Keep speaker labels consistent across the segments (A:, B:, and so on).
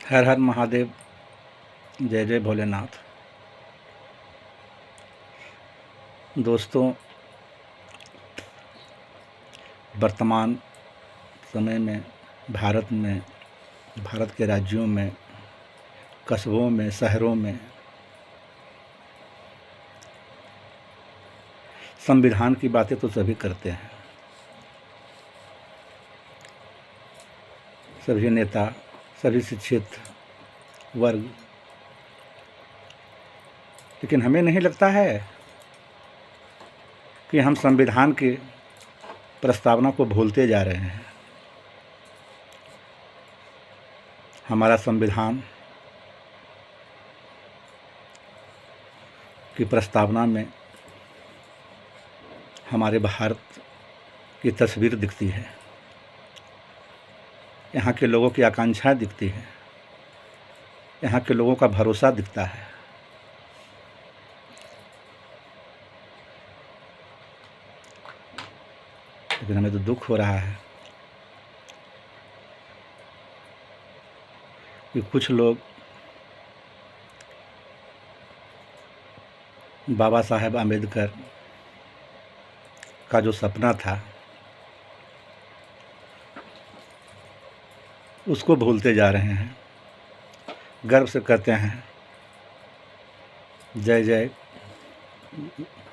A: हर हर महादेव। जय जय भोलेनाथ। दोस्तों, वर्तमान समय में भारत के राज्यों में, कस्बों में, शहरों में संविधान की बातें तो सभी करते हैं। सभी नेता, सभी शिक्षित वर्ग, लेकिन हमें नहीं लगता है कि हम संविधान की प्रस्तावना को भूलते जा रहे हैं। हमारा संविधान की प्रस्तावना में हमारे भारत की तस्वीर दिखती है, यहाँ के लोगों की आकांक्षाएं दिखती हैं, यहाँ के लोगों का भरोसा दिखता है। लेकिन हमें तो दुख हो रहा है कि कुछ लोग बाबा साहेब आम्बेडकर का जो सपना था उसको भूलते जा रहे हैं। गर्व से कहते हैं जय जय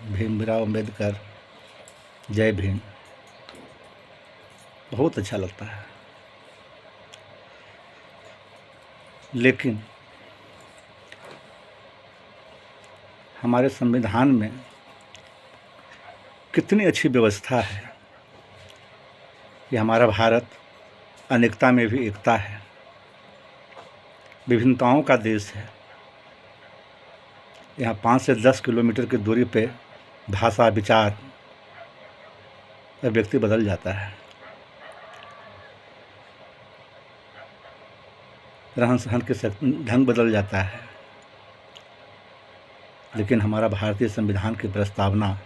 A: भीमराव अम्बेडकर, जय भीम। बहुत अच्छा लगता है, लेकिन हमारे संविधान में कितनी अच्छी व्यवस्था है कि हमारा भारत अनेकता में भी एकता है, विभिन्नताओं का देश है। यहाँ 5 से 10 किलोमीटर की दूरी पे भाषा, विचार और व्यक्ति बदल जाता है, रहन सहन के ढंग बदल जाता है। लेकिन हमारा भारतीय संविधान की प्रस्तावना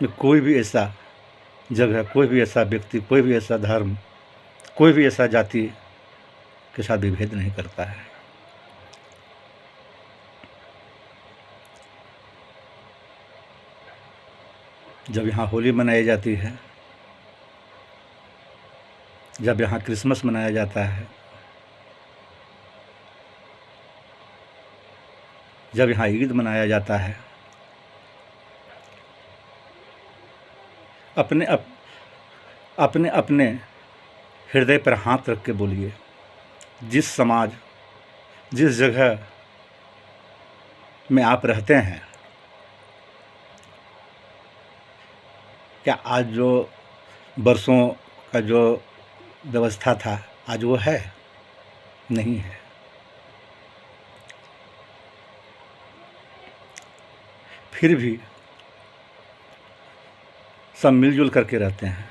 A: में कोई भी ऐसा जगह, कोई भी ऐसा व्यक्ति, कोई भी ऐसा धर्म, कोई भी ऐसा जाति के साथ विभेद नहीं करता है। जब यहाँ होली मनाई जाती है, जब यहाँ क्रिसमस मनाया जाता है, जब यहाँ ईद मनाया जाता है, अपने अपने हृदय पर हाथ रख के बोलिए, जिस समाज, जिस जगह में आप रहते हैं, क्या आज जो बरसों का जो व्यवस्था था आज वो है? नहीं है। फिर भी सब मिलजुल करके रहते हैं।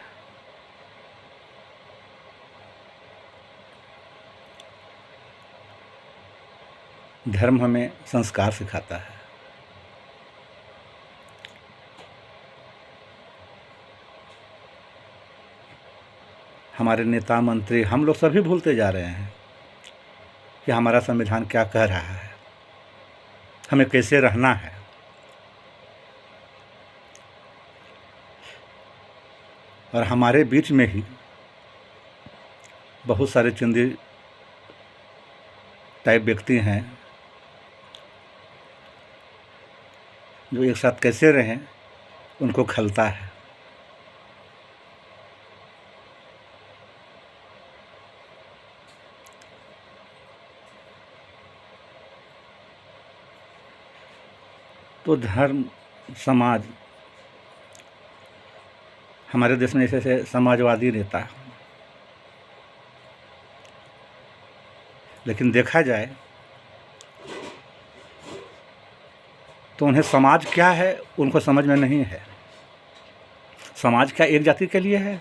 A: धर्म हमें संस्कार सिखाता है। हमारे नेता, मंत्री, हम लोग सभी भूलते जा रहे हैं कि हमारा संविधान क्या कह रहा है, हमें कैसे रहना है। और हमारे बीच में ही बहुत सारे चुंदी टाइप व्यक्ति हैं जो एक साथ कैसे रहें उनको खलता है। तो धर्म, समाज, हमारे देश में ऐसे समाजवादी नेता, लेकिन देखा जाए तो उन्हें समाज क्या है उनको समझ में नहीं है। समाज क्या एक जाति के लिए है?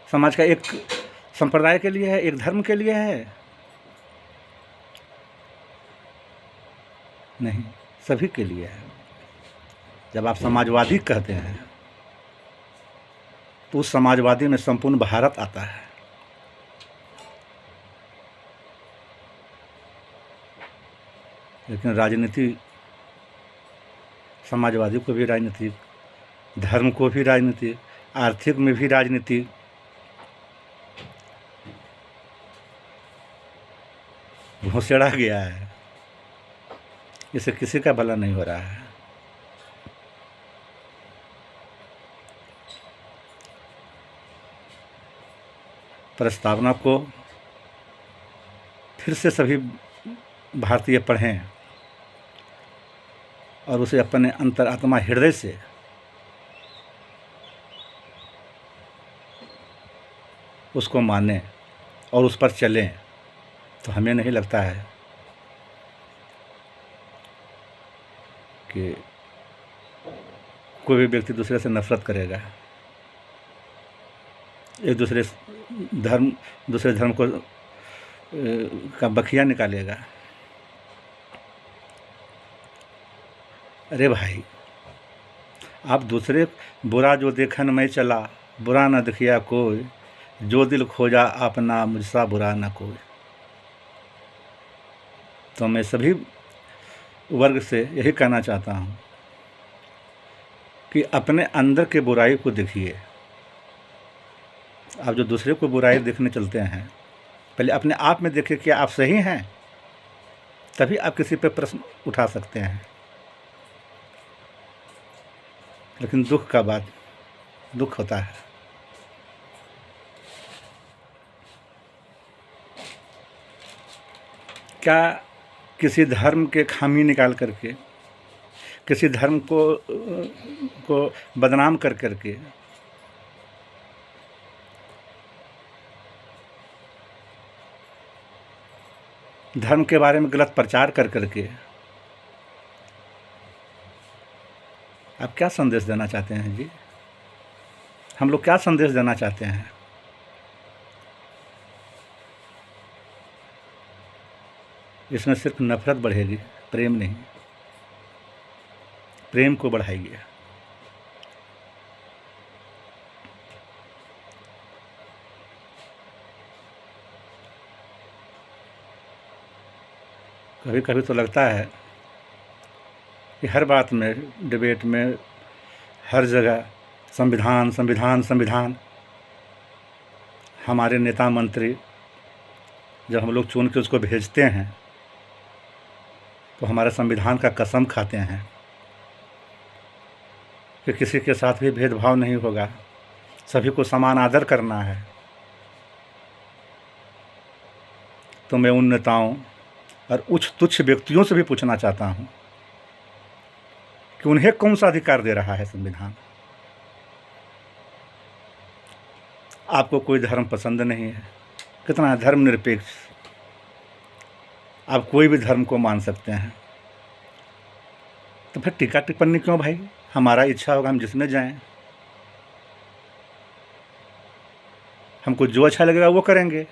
A: समाज का एक संप्रदाय के लिए है, एक धर्म के लिए है? नहीं, सभी के लिए है। जब आप समाजवादी कहते हैं तो उस समाजवादी में संपूर्ण भारत आता है। लेकिन राजनीति, समाजवादी को भी राजनीति, धर्म को भी राजनीति, आर्थिक में भी राजनीति, घुसेड़ा गया है। इससे किसी का भला नहीं हो रहा है। प्रस्तावना को फिर से सभी भारतीय पढ़ें और उसे अपने अंतरात्मा हृदय से उसको मानें और उस पर चलें, तो हमें नहीं लगता है कि कोई भी व्यक्ति दूसरे से नफरत करेगा, एक दूसरे धर्म को का बखिया निकालेगा। अरे भाई, आप दूसरे बुरा जो देखन में चला, बुरा न दिखिया कोई, जो दिल खोजा अपना मुझसा बुरा न कोई। तो मैं सभी वर्ग से यही कहना चाहता हूँ कि अपने अंदर के बुराई को देखिए। आप जो दूसरे को बुराई देखने चलते हैं, पहले अपने आप में देखिए कि आप सही हैं, तभी आप किसी पे प्रश्न उठा सकते हैं। लेकिन दुख का बात दुख होता है। क्या किसी धर्म के खामी निकाल करके, किसी धर्म को बदनाम कर करके धर्म के बारे में गलत प्रचार कर करके आप क्या संदेश देना चाहते हैं जी? हम लोग क्या संदेश देना चाहते हैं? इसमें सिर्फ नफरत बढ़ेगी, प्रेम नहीं। प्रेम को बढ़ाइए। कभी कभी तो लगता है कि हर बात में, डिबेट में, हर जगह संविधान संविधान संविधान। हमारे नेता मंत्री जब हम लोग चुन के उसको भेजते हैं तो हमारे संविधान का कसम खाते हैं कि किसी के साथ भी भेदभाव नहीं होगा, सभी को समान आदर करना है। तो मैं उन नेताओं और उच्च तुच्छ व्यक्तियों से भी पूछना चाहता हूँ कि उन्हें कौन सा अधिकार दे रहा है संविधान? आपको कोई धर्म पसंद नहीं है, कितना धर्मनिरपेक्ष, आप कोई भी धर्म को मान सकते हैं, तो फिर टीका टिप्पणी क्यों भाई? हमारा इच्छा होगा हम जिसमें जाएं, हमको जो अच्छा लगेगा वो करेंगे।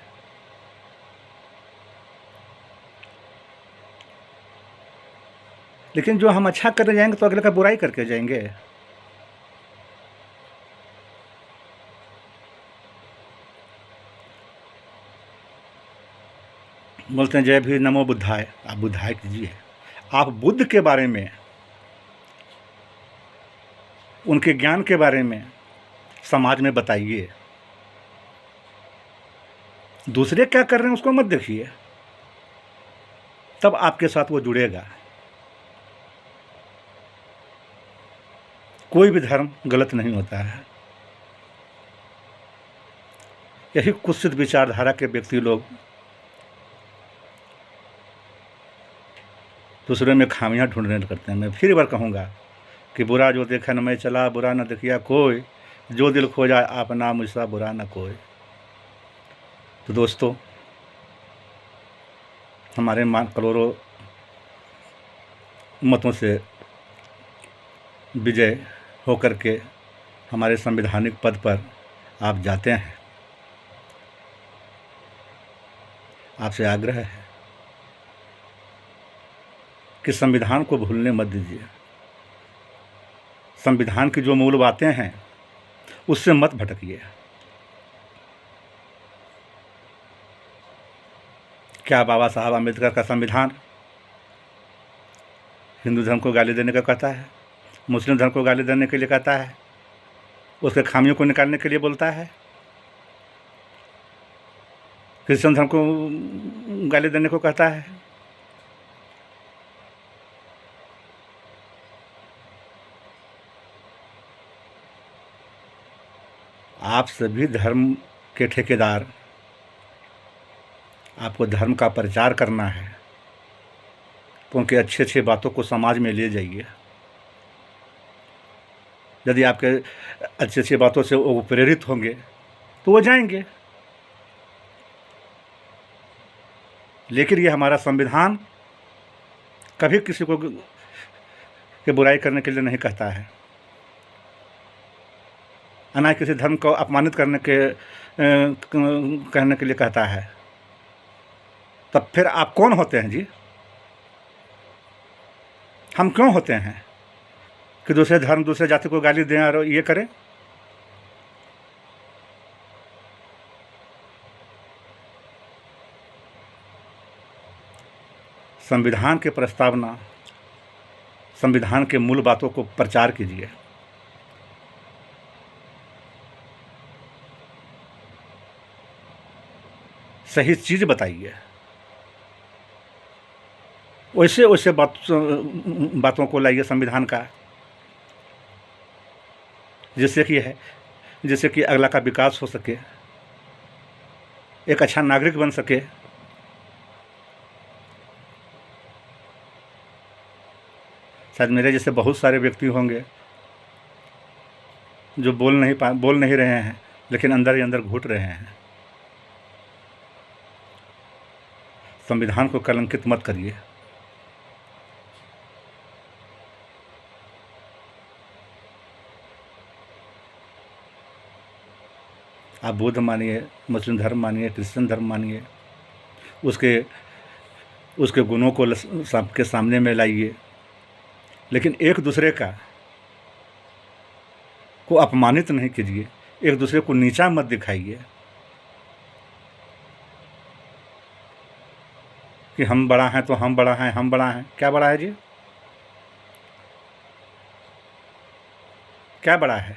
A: लेकिन जो हम अच्छा करने जाएंगे तो अगले का बुराई करके जाएंगे। बोलते हैं जय भी नमो बुद्धाय। आप बुद्धाय कीजिए, आप बुद्ध के बारे में, उनके ज्ञान के बारे में समाज में बताइए। दूसरे क्या कर रहे हैं उसको मत देखिए, तब आपके साथ वो जुड़ेगा। कोई भी धर्म गलत नहीं होता है। यही कुत्सित विचारधारा के व्यक्ति लोग दूसरे में खामियां ढूंढने लगते हैं। मैं फिर बार कहूँगा कि बुरा जो देखन में चला, बुरा न देखिया कोई, जो दिल खोजा अपना मुझसा बुरा न कोई। तो दोस्तों, हमारे करोड़ों मतों से विजय होकर के हमारे संवैधानिक पद पर आप जाते हैं। आपसे आग्रह है कि संविधान को भूलने मत दीजिए। संविधान की जो मूल बातें हैं उससे मत भटकिए। क्या बाबा साहब आम्बेडकर का संविधान हिंदू धर्म को गाली देने का कहता है, मुस्लिम धर्म को गाली देने के लिए कहता है, उसके खामियों को निकालने के लिए बोलता है, क्रिश्चियन धर्म को गाली देने को कहता है। आप सभी धर्म के ठेकेदार, आपको धर्म का प्रचार करना है तो उनकी अच्छी अच्छी बातों को समाज में ले जाइए। यदि आपके अच्छी अच्छी बातों से वो प्रेरित होंगे तो वो जाएंगे। लेकिन ये हमारा संविधान कभी किसी को के बुराई करने के लिए नहीं कहता है, ना किसी धर्म को अपमानित करने के कहने के लिए कहता है। तब फिर आप कौन होते हैं जी? हम क्यों होते हैं कि दूसरे धर्म दूसरे जाति को गाली दें और ये करें? संविधान की प्रस्तावना, संविधान के मूल बातों को प्रचार कीजिए। सही चीज़ बताइए। वैसे वैसे बातों को लाइए संविधान का, जिससे कि अगला का विकास हो सके, एक अच्छा नागरिक बन सके। शायद मेरे जैसे बहुत सारे व्यक्ति होंगे जो बोल नहीं रहे हैं, लेकिन अंदर ही अंदर घुट रहे हैं। संविधान को कलंकित मत करिए। आप बौद्ध मानिए, मुस्लिम धर्म मानिए, क्रिश्चियन धर्म मानिए, उसके गुणों को सबके सामने में लाइए, लेकिन एक दूसरे को अपमानित नहीं कीजिए, एक दूसरे को नीचा मत दिखाइए कि हम बड़ा हैं तो हम बड़ा हैं, हम बड़ा हैं। क्या बड़ा है जी? क्या बड़ा है?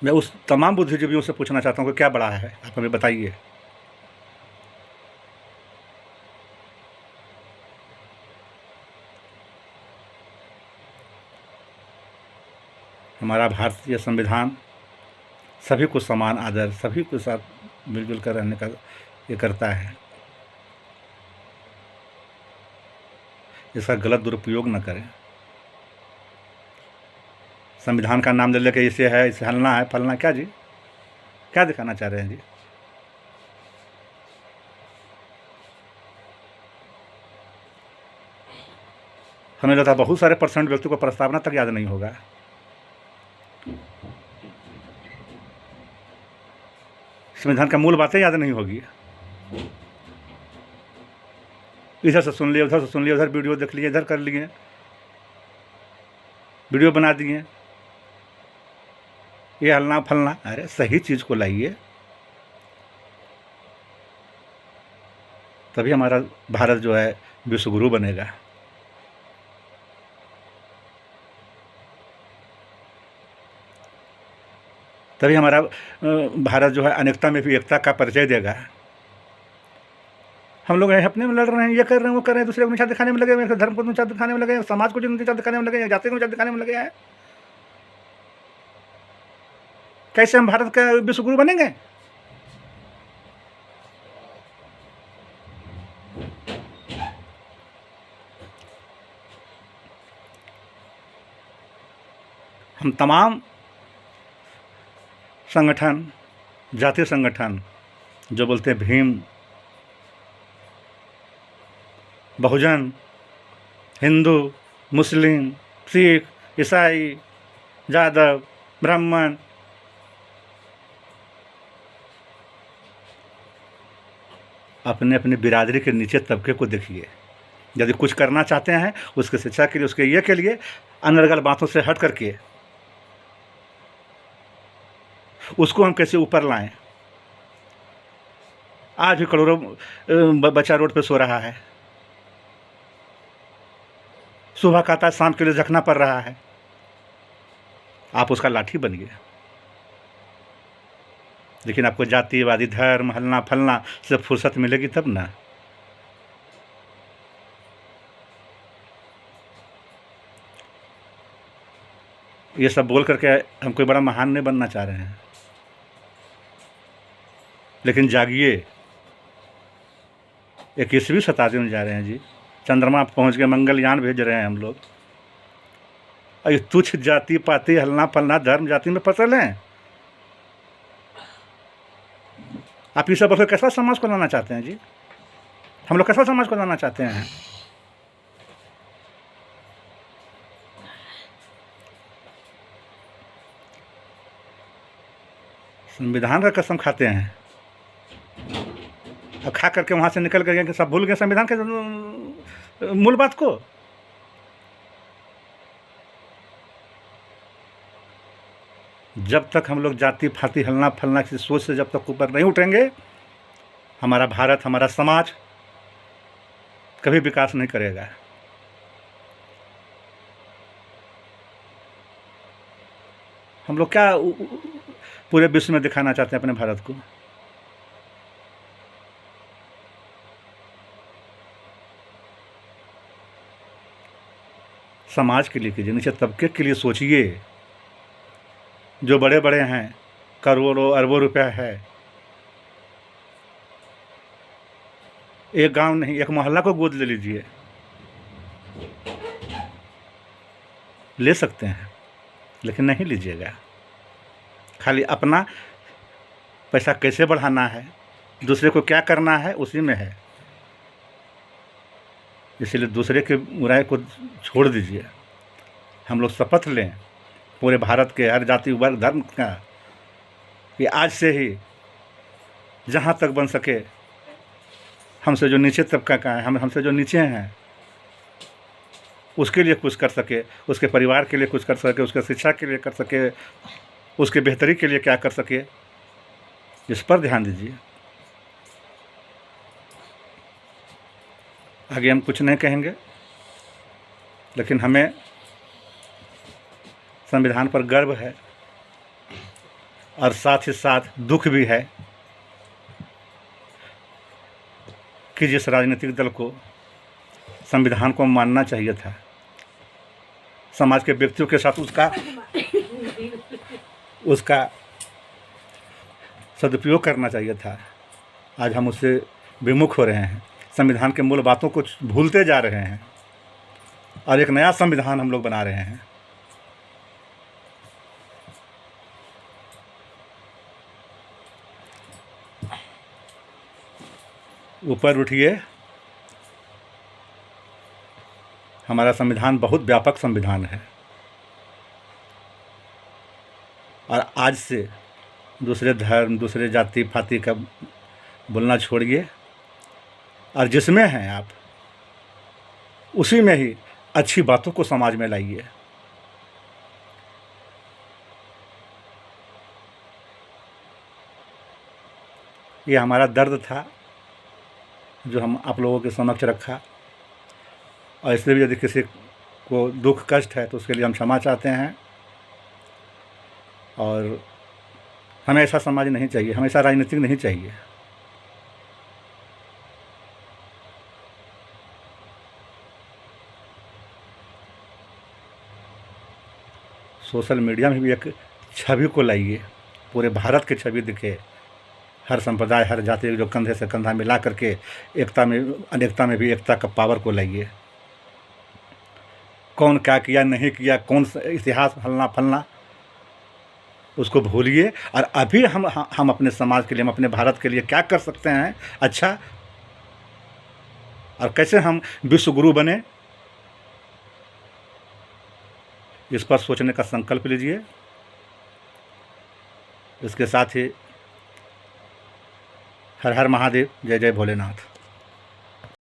A: मैं उस तमाम बुद्धिजीवियों से पूछना चाहता हूँ कि क्या बड़ा है, आप हमें बताइए। हमारा भारतीय संविधान सभी को समान आदर, सभी के साथ मिलजुल कर रहने का ये करता है। इसका गलत दुरुपयोग न करें। संविधान का नाम ले लेके इसे है, इसे हलना है, फलना। क्या जी? क्या दिखाना चाह रहे हैं जी? हमें लगता है बहुत सारे % व्यक्ति को प्रस्तावना तक याद नहीं होगा। संविधान का मूल बातें याद नहीं होगी। इधर से सुन लिए, उधर से सुन लिए, उधर वीडियो देख लिए, इधर कर लिए, वीडियो बना दिए, ये हलना फलना। अरे सही चीज़ को लाइए, तभी हमारा भारत जो है विश्वगुरु बनेगा। तभी हमारा भारत जो है अनेकता में भी एकता का परिचय देगा। हम लोग अपने में लड़ रहे हैं, ये कर रहे हैं, वो कर रहे हैं, दूसरे को नीचा दिखाने में लगे, मेरे धर्म को नीचा दिखाने में लगे, समाज को नीचा दिखाने में लगे, जाति को नीचा दिखाने में लगे हैं। कैसे हम भारत का विश्वगुरु बनेंगे? हम तमाम संगठन, जातीय संगठन जो बोलते हैं भीम, बहुजन, हिंदू, मुस्लिम, सिख, ईसाई, यादव, ब्राह्मण, अपने अपने बिरादरी के नीचे तबके को देखिए। यदि कुछ करना चाहते हैं उसकी शिक्षा के लिए, उसके ये के लिए अनर्गल बातों से हट करके उसको हम कैसे ऊपर लाएं। आज भी करोड़ों बच्चा रोड पे सो रहा है, सुबह खाता है, शाम के लिए झकना पड़ रहा है, आप उसका लाठी बनिए। लेकिन आपको जातिवादी, धर्म, हलना फलना से फुर्सत मिलेगी तब ना। ये सब बोल करके हम कोई बड़ा महान नहीं बनना चाह रहे हैं, लेकिन जागिए। 21वीं शताब्दी में जा रहे हैं जी, चंद्रमा पहुंच गए, मंगलयान भेज रहे हैं हम लोग, और ये तुच्छ जाति पाति, हलना फलना, धर्म जाति में फसल हैं। आप ये सब बोलकर कैसा समाज को लाना चाहते हैं जी? हम लोग कैसा समाज को लाना चाहते हैं? संविधान का कसम खाते हैं और खा करके वहाँ से निकल गए कि सब भूल गए संविधान के मूल बात को। जब तक हम लोग जाति फाति, हलना फलना की सोच से जब तक ऊपर नहीं उठेंगे, हमारा भारत, हमारा समाज कभी विकास नहीं करेगा। हम लोग क्या पूरे विश्व में दिखाना चाहते हैं अपने भारत को? समाज के लिए कीजिए, नीचे तबके के लिए सोचिए। जो बड़े बड़े हैं, करोड़ों अरबों रुपया है, एक गांव नहीं, एक मोहल्ला को गोद ले लीजिए, ले सकते हैं, लेकिन नहीं लीजिएगा। खाली अपना पैसा कैसे बढ़ाना है, दूसरे को क्या करना है, उसी में है। इसलिए दूसरे के बुराई को छोड़ दीजिए। हम लोग शपथ लें पूरे भारत के हर जाति वर्ग धर्म का कि आज से ही जहाँ तक बन सके हमसे जो नीचे तबका का है, हमसे जो नीचे हैं, उसके लिए कुछ कर सके, उसके परिवार के लिए कुछ कर सके, उसके शिक्षा के लिए कर सके, उसके बेहतरी के लिए क्या कर सके, इस पर ध्यान दीजिए। आगे हम कुछ नहीं कहेंगे, लेकिन हमें संविधान पर गर्व है और साथ ही साथ दुख भी है कि जिस राजनीतिक दल को संविधान को मानना चाहिए था, समाज के व्यक्तियों के साथ उसका सदुपयोग करना चाहिए था, आज हम उससे विमुख हो रहे हैं। संविधान के मूल बातों को भूलते जा रहे हैं और एक नया संविधान हम लोग बना रहे हैं। ऊपर उठिए। हमारा संविधान बहुत व्यापक संविधान है और आज से दूसरे धर्म, दूसरे जाति पाति का बोलना छोड़िए और जिसमें हैं आप उसी में ही अच्छी बातों को समाज में लाइए। ये हमारा दर्द था जो हम आप लोगों के समक्ष रखा, और इसलिए भी यदि किसी को दुख कष्ट है तो उसके लिए हम क्षमा चाहते हैं। और हमें ऐसा समाज नहीं चाहिए, हमें ऐसा राजनीतिक नहीं चाहिए। सोशल मीडिया में भी एक छवि को लाइए, पूरे भारत की छवि दिखे, हर संप्रदाय, हर जाति जो कंधे से कंधा मिला करके एकता में, अनेकता में भी एकता का पावर को लाइए। कौन क्या किया नहीं किया, कौन इतिहास फलना फलना, उसको भूलिए और अभी हम अपने समाज के लिए, हम अपने भारत के लिए क्या कर सकते हैं अच्छा, और कैसे हम विश्व गुरु बने, इस पर सोचने का संकल्प लीजिए। इसके साथ ही हर हर महादेव, जय जय भोलेनाथ।